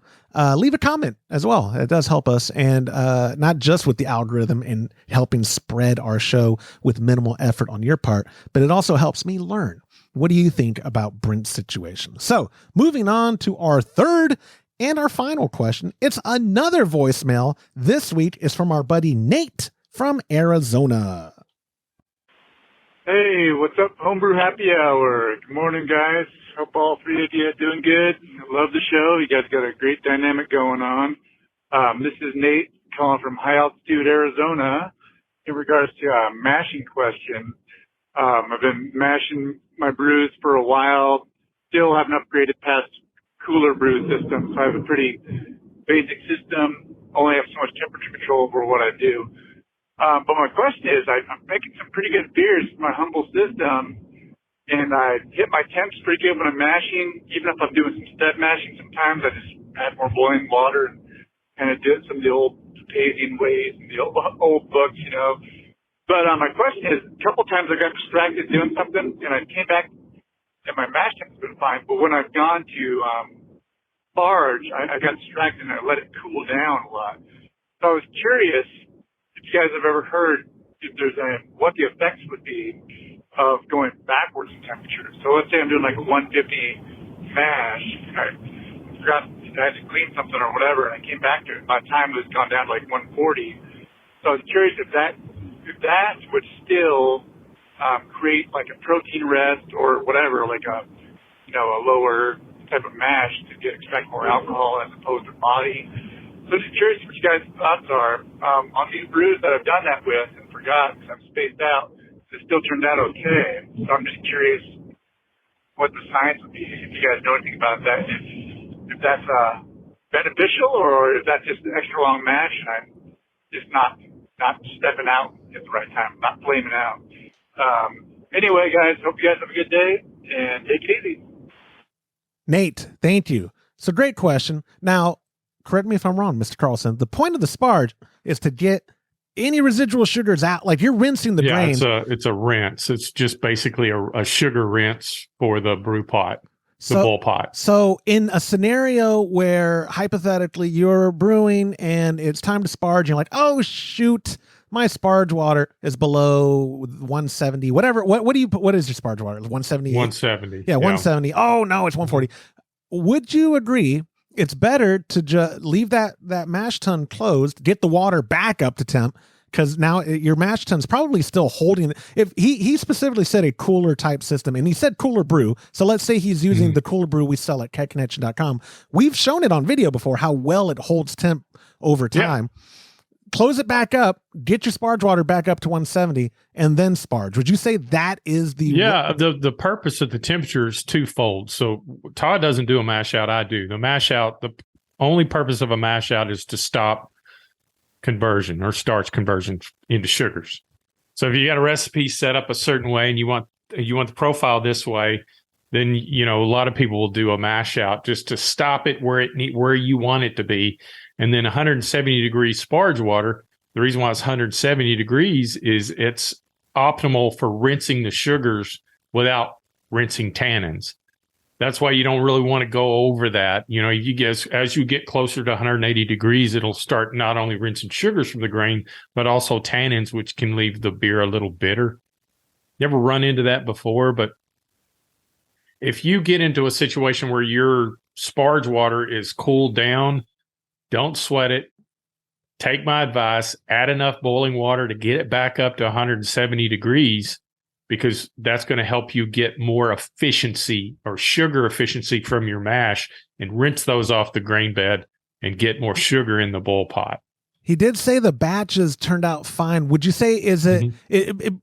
S1: leave a comment as well. It does help us, and not just with the algorithm and helping spread our show with minimal effort on your part, but it also helps me learn. What do you think about Brent's situation? So, moving on to our third and our final question. It's another voicemail. This week is from our buddy Nate from Arizona.
S7: Hey, what's up, Homebrew Happy Hour? Good morning, guys. Hope all three of you are doing good. Love the show. You guys got a great dynamic going on. This is Nate calling from high altitude Arizona in regards to a mashing question. I've been mashing my brews for a while. Still haven't upgraded past cooler brew systems. I have a pretty basic system. Only have so much temperature control over what I do. But my question is, I'm making some pretty good beers for my humble system, and I hit my temps pretty good when I'm mashing. Even if I'm doing some step mashing, sometimes I just add more boiling water and kind of do it some of the old paving ways and the old books, you know. But my question is, a couple times I got distracted doing something, and I came back, and my mash temp's been fine. But when I've gone to Sparge, I got distracted, and I let it cool down a lot. So I was curious if you guys have ever heard if there's what the effects would be of going backwards in temperature. So let's say I'm doing like a 150 mash. I forgot I had to clean something or whatever, and I came back to it. My time was gone down to like 140. So I was curious if that would still create like a protein rest or whatever, like a lower type of mash to extract more alcohol as opposed to body. So just curious what you guys' thoughts are on these brews that I've done that with and forgot because I'm spaced out. It still turned out okay. So I'm just curious what the science would be if you guys know anything about that. If that's beneficial or if that's just an extra long mash and I'm just not stepping out at the right time, not flaming out. Anyway, guys, hope you guys have a good day and take it easy.
S1: Nate, thank you. So great question. Now, correct me if I'm wrong, Mr. Carlson. The point of the Sparge is to get any residual sugars out. Like you're rinsing the grain.
S4: It's a rinse. It's just basically a sugar rinse for the brew pot, the bowl pot.
S1: So in a scenario where hypothetically you're brewing and it's time to Sparge, you're like, oh shoot, my Sparge water is below 170, whatever. What do you put? What is your Sparge water? 170?
S4: 170.
S1: Yeah, 170. Oh no, it's 140. would you agree it's better to leave that mash tun closed, get the water back up to temp, because now your mash tun's probably still holding. If he specifically said a cooler type system, and he said cooler brew. So let's say he's using the cooler brew we sell at catconnection.com. We've shown it on video before how well it holds temp over time. Yeah. Close it back up, get your sparge water back up to 170, and then sparge. Would you say that is the...
S4: Yeah, the purpose of the temperature is twofold. So Todd doesn't do a mash out, I do. The mash out, the only purpose of a mash out is to stop conversion or starch conversion into sugars. So if you got a recipe set up a certain way and you want the profile this way, then a lot of people will do a mash out just to stop it where you want it to be. And then 170 degrees sparge water, the reason why it's 170 degrees is it's optimal for rinsing the sugars without rinsing tannins. That's why you don't really want to go over that. As you get closer to 180 degrees, it'll start not only rinsing sugars from the grain, but also tannins, which can leave the beer a little bitter. You ever run into that before? But if you get into a situation where your sparge water is cooled down, don't sweat it. Take my advice, add enough boiling water to get it back up to 170 degrees, because that's going to help you get more efficiency or sugar efficiency from your mash and rinse those off the grain bed and get more sugar in the boil pot.
S1: He did say the batches turned out fine. Would you say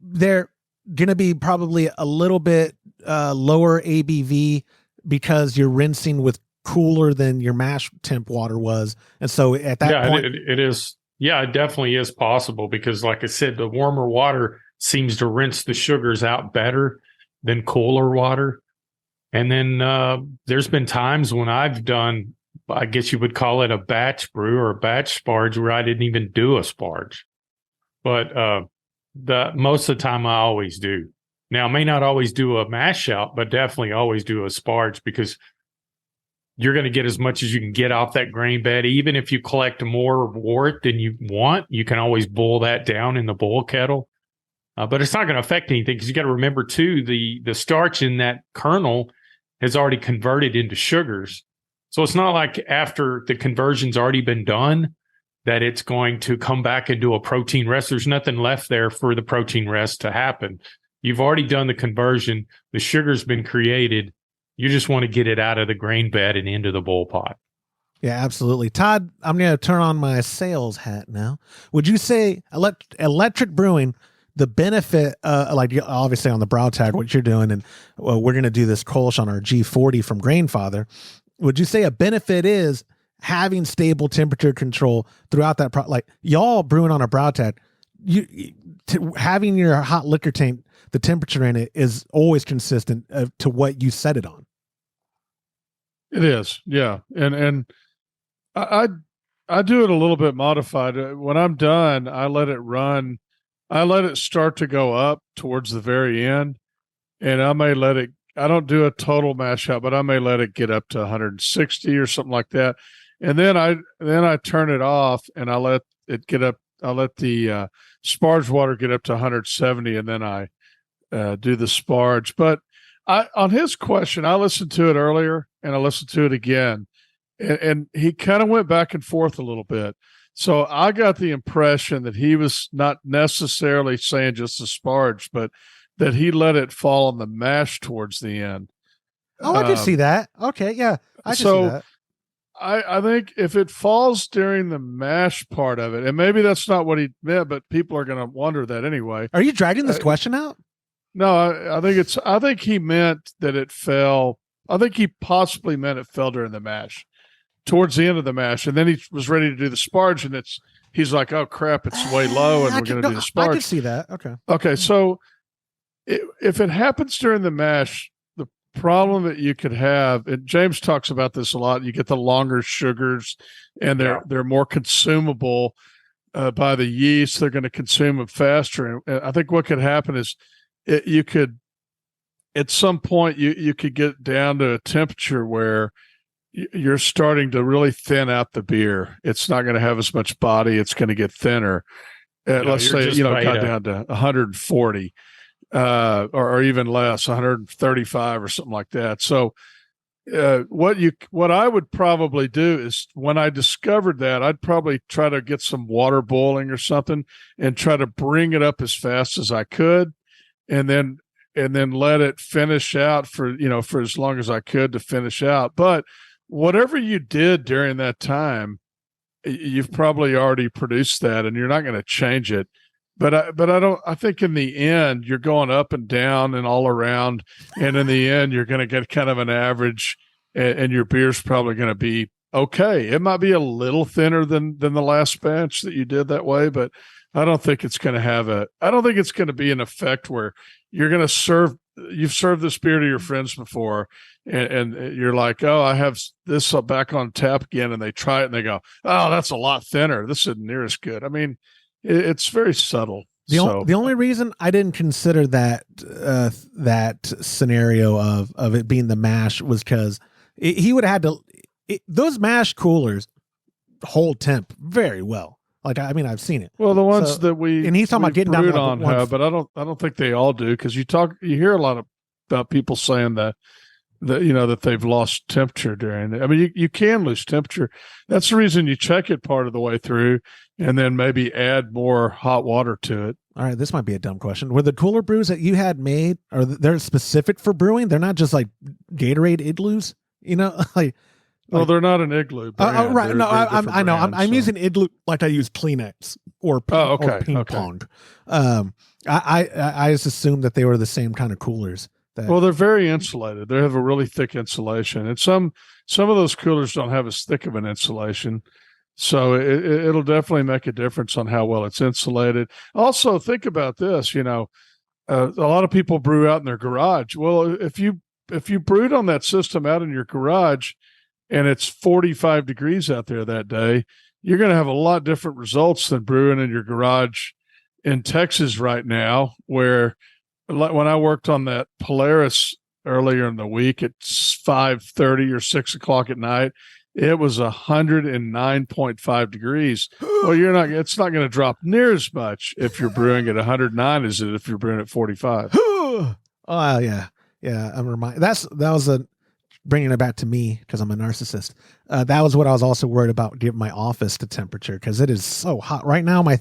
S1: they're going to be probably a little bit lower ABV because you're rinsing with cooler than your mash temp water was, and so at that point
S4: it is. Yeah, it definitely is possible, because like I said, the warmer water seems to rinse the sugars out better than cooler water. And then there's been times when I've done, I guess you would call it a batch brew or a batch sparge, where I didn't even do a sparge, but the most of the time I always do. Now, I may not always do a mash out, but definitely always do a sparge, because you're going to get as much as you can get off that grain bed. Even if you collect more wort than you want, you can always boil that down in the boil kettle. But it's not going to affect anything, because you got to remember too, the starch in that kernel has already converted into sugars. So it's not like after the conversion's already been done that it's going to come back into a protein rest. There's nothing left there for the protein rest to happen. You've already done the conversion. The sugar's been created. You just want to get it out of the grain bed and into the boil pot.
S1: Yeah, absolutely. Todd, I'm going to turn on my sales hat now. Would you say electric brewing, the benefit, like obviously on the brow tag, what you're doing, and we're going to do this Kolsch on our G40 from Grainfather. Would you say a benefit is having stable temperature control throughout that like y'all brewing on a brow tag, having your hot liquor tank, the temperature in it is always consistent to what you set it on?
S3: It is, yeah. And I do it a little bit modified. When I'm done, I let it run. I let it start to go up towards the very end, and I may let it, I don't do a total mash out, but I may let it get up to 160 or something like that. And then I turn it off and I let it get up. I let the sparge water get up to 170, and then I do the sparge. But on his question, I listened to it earlier and I listened to it again, and he kind of went back and forth a little bit. So I got the impression that he was not necessarily saying just the sparge, but that he let it fall on the mash towards the end.
S1: Oh, I can see that. Okay, yeah, I can see that.
S3: I think if it falls during the mash part of it, and maybe that's not what he meant, but people are going to wonder that anyway.
S1: Are you dragging this question out?
S3: No, I think he meant that it fell. I think he possibly meant it fell during the mash, towards the end of the mash, and then he was ready to do the sparge, and he's like, "Oh crap, it's way low, and we're going to do the sparge."
S1: I can see that.
S3: Okay. So if it happens during the mash, the problem that you could have, and James talks about this a lot, you get the longer sugars, and they're more consumable by the yeast. They're going to consume them faster, and I think what could happen is you could, at some point, you could get down to a temperature where you're starting to really thin out the beer. It's not going to have as much body. It's going to get thinner. Let's say, got down to 140 or even less, 135 or something like that. So what I would probably do is when I discovered that, I'd probably try to get some water boiling or something and try to bring it up as fast as I could, and then let it finish out for as long as I could to finish out. But whatever you did during that time, you've probably already produced that, and you're not going to change it. But I think in the end, you're going up and down and all around. And in the end, you're going to get kind of an average, and your beer's probably going to be okay. It might be a little thinner than the last batch that you did that way, but I don't think it's going to be an effect where you're going to you've served this beer to your friends before, and you're like, oh, I have this back on tap again. And they try it and they go, oh, that's a lot thinner. This isn't near as good. I mean, it's very subtle.
S1: The only reason I didn't consider that scenario of it being the mash was because he would have had to. Those mash coolers hold temp very well. Like, I mean, I've seen it.
S3: Well, the ones that
S1: and he's talking about getting down
S3: on, but I don't think they all do, because you hear a lot about people saying that they've lost temperature during it. I mean, you can lose temperature. That's the reason you check it part of the way through, and then maybe add more hot water to it.
S1: All right, this might be a dumb question. Were the cooler brews that you had made, are they're specific for brewing? They're not just like Gatorade igloos, like.
S3: Well, they're not an igloo brand.
S1: Right. No, I know.
S3: Brands,
S1: I'm using igloo like I use Kleenex or ping pong. I just assumed that they were the same kind of coolers.
S3: Well, they're very insulated. They have a really thick insulation, and some of those coolers don't have as thick of an insulation. So it'll definitely make a difference on how well it's insulated. Also, think about this. A lot of people brew out in their garage. Well, if you brewed on that system out in your garage, and it's 45 degrees out there that day, you're going to have a lot different results than brewing in your garage in Texas right now, where when I worked on that Polaris earlier in the week at 5:30 or 6 o'clock at night, it was 109.5 degrees. Well, it's not going to drop near as much if you're brewing at 109 as it if you're brewing at 45.
S1: Oh, yeah. I'm reminded. That was bringing it back to me, because I'm a narcissist. That was what I was also worried about, giving my office to temperature, because it is so hot right now. My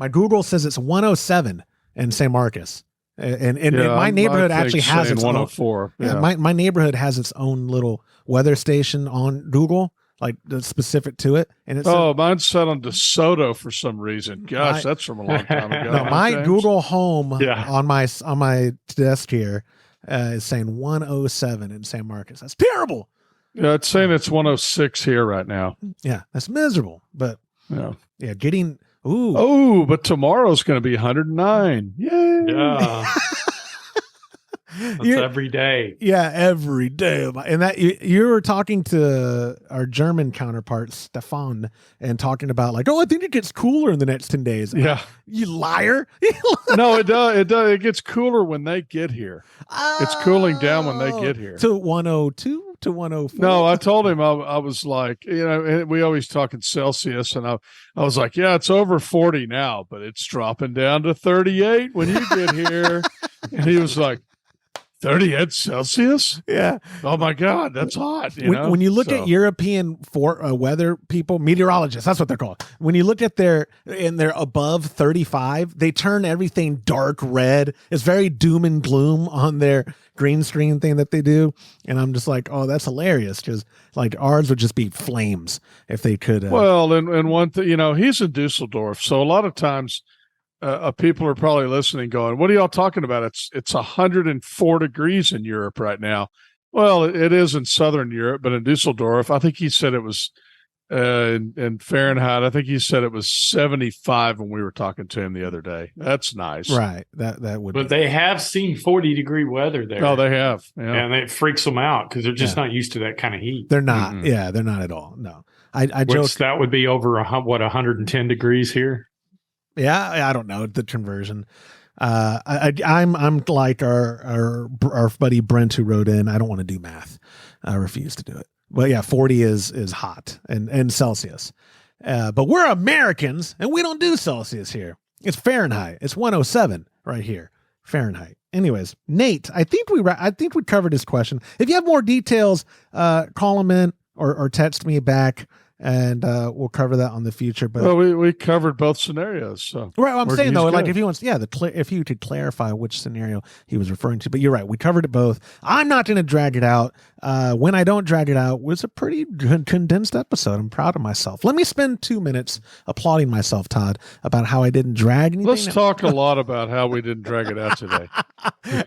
S1: Google says it's 107 in San Marcos, and my neighborhood actually has its
S3: 104.
S1: My neighborhood has its own little weather station on Google, like specific to it. And it's
S3: mine's set on DeSoto for some reason. Gosh, that's from a long time ago.
S1: No, my Google Home on my desk here is saying 107 in San Marcos. That's terrible.
S3: Yeah, it's saying it's 106 here right now.
S1: Yeah, that's miserable. But getting
S3: but tomorrow's going to be 109. Yay!
S4: Yeah. That's every day.
S1: Yeah, every day. And that you were talking to our German counterpart, Stefan, and talking about like, I think it gets cooler in the next 10 days.
S3: Yeah.
S1: You liar.
S3: No, it does. It gets cooler when they get here. It's cooling down when they get here.
S1: To 102 to 104.
S3: No, I told him I was like, we always talk in Celsius, and I was like, yeah, it's over 40 now, but it's dropping down to 38 when you get here. And he was like, 38 Celsius?
S1: Yeah.
S3: Oh my God, that's hot.
S1: When you look at European weather people, meteorologists, that's what they're called. When you look at they're above 35, they turn everything dark red. It's very doom and gloom on their green screen thing that they do. And I'm just like, oh, that's hilarious, because like ours would just be flames if they could.
S3: Well, and one thing, he's in Dusseldorf, so a lot of times people are probably listening going, what are y'all talking about? It's 104 degrees in Europe right now. Well, it is in Southern Europe, but in Dusseldorf, I think he said it was in Fahrenheit. I think he said it was 75 when we were talking to him the other day. That's nice.
S1: Right. That would
S4: But they have seen 40-degree weather there.
S3: Oh, they have. Yeah.
S4: And it freaks them out because they're just not used to that kind of heat.
S1: They're not. Mm-hmm. Yeah, they're not at all. No. I
S4: joked. That would be over 110 degrees here?
S1: Yeah, I don't know the conversion. I'm like our buddy Brent who wrote in. I don't want to do math. I refuse to do it. But yeah, 40 is hot and Celsius. But we're Americans and we don't do Celsius here. It's Fahrenheit. It's 107 right here. Fahrenheit. anyways, Nate, I think we covered his question. If you have more details, call him in or text me back, and we'll cover that on the future. But
S3: well, we covered both scenarios. So
S1: right, I'm saying though,
S3: good.
S1: like if he wants, if you could clarify which scenario he was referring to. But you're right, we covered it both. I'm not going to drag it out. When I don't drag it out, it was a pretty condensed episode. I'm proud of myself. Let me spend 2 minutes applauding myself, Todd, about how I didn't drag anything.
S3: Let's talk a lot about how we didn't drag it out today.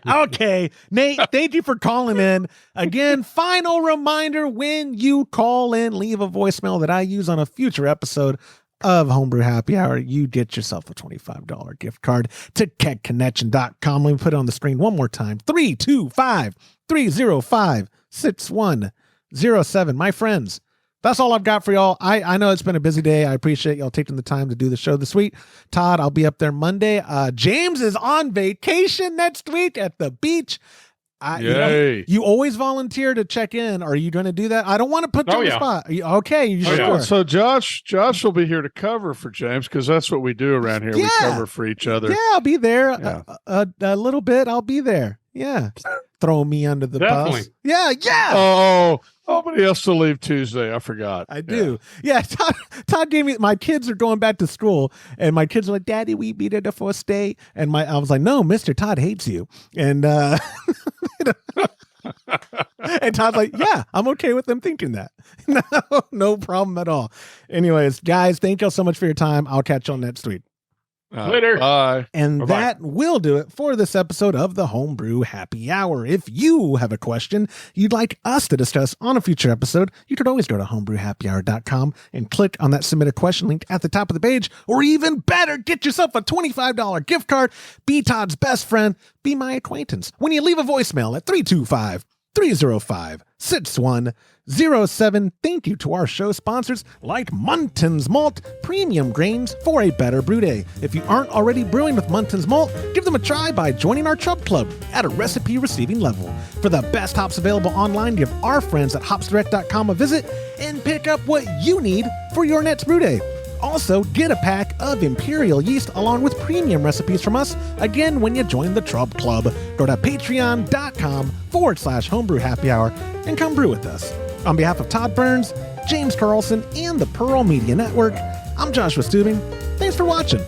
S1: Okay, Nate, thank you for calling in. Again, final reminder, when you call in, leave a voicemail that I use on a future episode of Homebrew Happy Hour, you get yourself a $25 gift card to kegconnection.com. Let me put it on the screen one more time. 325-305-6107. My friends, that's all I've got for y'all. I know it's been a busy day. I appreciate y'all taking the time to do the show this week. Todd, I'll be up there Monday. James is on vacation next week at the beach.
S3: Yay.
S1: You always volunteer to check in. Are you going to do that? I don't want to put you on the spot. Okay. You sure?
S3: Yeah. So Josh will be here to cover for James, because that's what we do around here. We cover for each other.
S1: Yeah, I'll be there a little bit. I'll be there. Yeah. Throw me under the bus. Yeah.
S3: Oh, nobody else to leave Tuesday. I forgot.
S1: I do. Yeah. Todd gave me, my kids are going back to school, and my kids are like, Daddy, we be there the first day. And I was like, no, Mr. Todd hates you. And, and Todd's like, yeah, I'm okay with them thinking that. No problem at all. Anyways, guys, thank y'all so much for your time. I'll catch y'all next week.
S4: Later.
S3: Bye.
S1: And
S4: Bye-bye.
S1: that will do it for this episode of the Homebrew Happy Hour. If you have a question you'd like us to discuss on a future episode, you could always go to homebrewhappyhour.com and click on that submit a question link at the top of the page, or even better, get yourself a $25 gift card. Be Todd's best friend. Be my acquaintance. When you leave a voicemail at 325-305-6107. Thank you to our show sponsors like Munton's Malt, premium grains for a better brew day. If you aren't already brewing with Munton's Malt, give them a try by joining our Trub Club at a recipe receiving level. For the best hops available online, give our friends at hopsdirect.com a visit and pick up what you need for your next brew day. Also, get a pack of Imperial yeast along with premium recipes from us, again, when you join the Trub Club. Go to patreon.com/homebrew happy hour and come brew with us. On behalf of Todd Burns, James Carlson, and the Pearl Media Network, I'm Joshua Stubing. Thanks for watching.